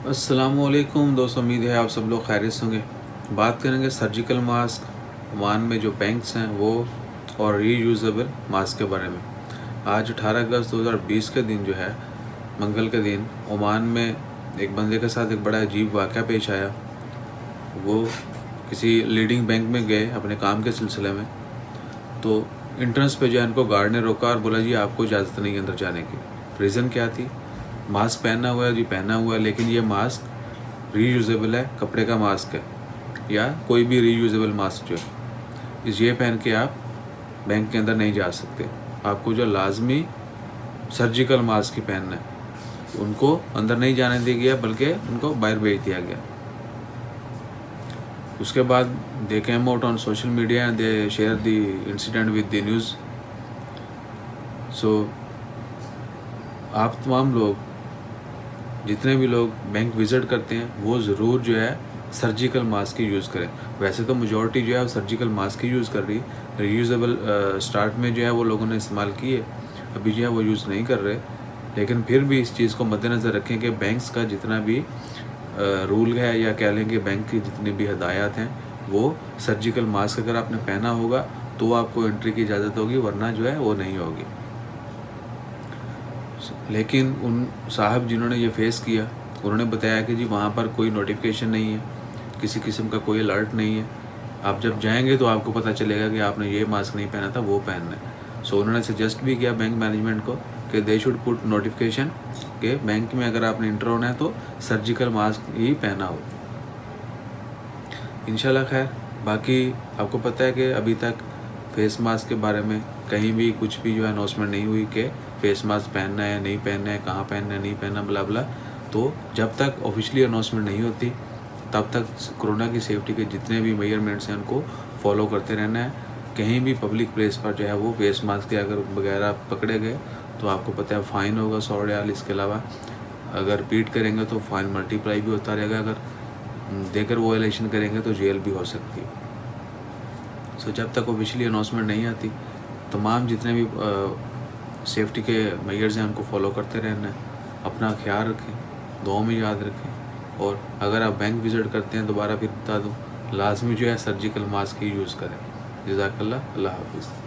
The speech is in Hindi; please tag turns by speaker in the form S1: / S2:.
S1: अस्सलामुअलैकुम दोस्तों, उम्मीद है आप सब लोग खैरियत से होंगे। बात करेंगे सर्जिकल मास्क, ओमान में जो बैंक्स हैं वो और रीयूजेबल मास्क के बारे में। आज 18 अगस्त 2020 के दिन जो है, मंगल के दिन, ओमान में एक बंदे के साथ एक बड़ा अजीब वाक़या पेश आया। वो किसी लीडिंग बैंक में गए अपने काम के सिलसिले में, तो इंट्रेंस पे जो है उनको गार्ड ने रोका और बोला, जी आपको इजाज़त नहीं अंदर जाने की। रीज़न क्या थी? मास्क पहना हुआ है जी, पहना हुआ है, लेकिन ये मास्क रीयूजेबल है, कपड़े का मास्क है या कोई भी रीयूजेबल मास्क जो है, ये पहन के आप बैंक के अंदर नहीं जा सकते। आपको जो लाजमी सर्जिकल मास्क ही पहनना है। उनको अंदर नहीं जाने दिया गया, बल्कि उनको बाहर भेज दिया गया। उसके बाद they came out on social media and they share the incident with the news. So आप तमाम लोग, जितने भी लोग बैंक विज़िट करते हैं, वो ज़रूर जो है सर्जिकल मास्क ही यूज़ करें। वैसे तो मेजॉरिटी जो है वो सर्जिकल मास्क ही यूज़ कर रही है। रीयूजेबल स्टार्ट में जो है वो लोगों ने इस्तेमाल किए, अभी जो है वो यूज़ नहीं कर रहे। लेकिन फिर भी इस चीज़ को मद्देनज़र रखें कि बैंक्स का जितना भी रूल है, या कह लें कि बैंक की जितनी भी हदायत हैं, वो सर्जिकल मास्क अगर आपने पहना होगा तो आपको एंट्री की इजाज़त होगी, वरना जो है वो नहीं होगी। लेकिन उन साहब जिन्होंने ये फेस किया, उन्होंने बताया कि जी वहाँ पर कोई नोटिफिकेशन नहीं है, किसी किस्म का कोई अलर्ट नहीं है। आप जब जाएंगे तो आपको पता चलेगा कि आपने ये मास्क नहीं पहना था, वो पहनना है। सो उन्होंने सजेस्ट भी किया बैंक मैनेजमेंट को कि दे शुड पुट नोटिफिकेशन कि बैंक में अगर आपने इंटर होना है तो सर्जिकल मास्क ही पहना हो। इंशाल्लाह खैर। बाकी आपको पता है कि अभी तक फेस मास्क के बारे में कहीं भी कुछ भी जो है अनाउंसमेंट नहीं हुई कि फेस मास्क पहनना है, नहीं पहनना है, कहाँ पहनना है, नहीं पहनना, बला बला। तो जब तक ऑफिशियली अनाउंसमेंट नहीं होती, तब तक कोरोना की सेफ्टी के जितने भी मेजरमेंट्स हैं उनको फॉलो करते रहना है। कहीं भी पब्लिक प्लेस पर जो है वो फेस मास्क के अगर वगैरह पकड़े गए तो आपको पता है फ़ाइन होगा 100 रियाल। इसके अलावा अगर रिपीट करेंगे तो फ़ाइन मल्टीप्लाई भी होता रहेगा। अगर देकर वो वायलेशन करेंगे तो जेल भी हो सकती है। सो जब तक ऑफिशियली अनाउंसमेंट नहीं आती, तमाम जितने भी सेफ्टी के मेजर्स हैं उनको फॉलो करते रहना है। अपना ख्याल रखें, दुआ में याद रखें। और अगर आप बैंक विज़िट करते हैं, दोबारा फिर बता दूं, लाजमी जो है सर्जिकल मास्क ही यूज़ करें। जज़ाकल्लाह, अल्लाह हाफ़िज़।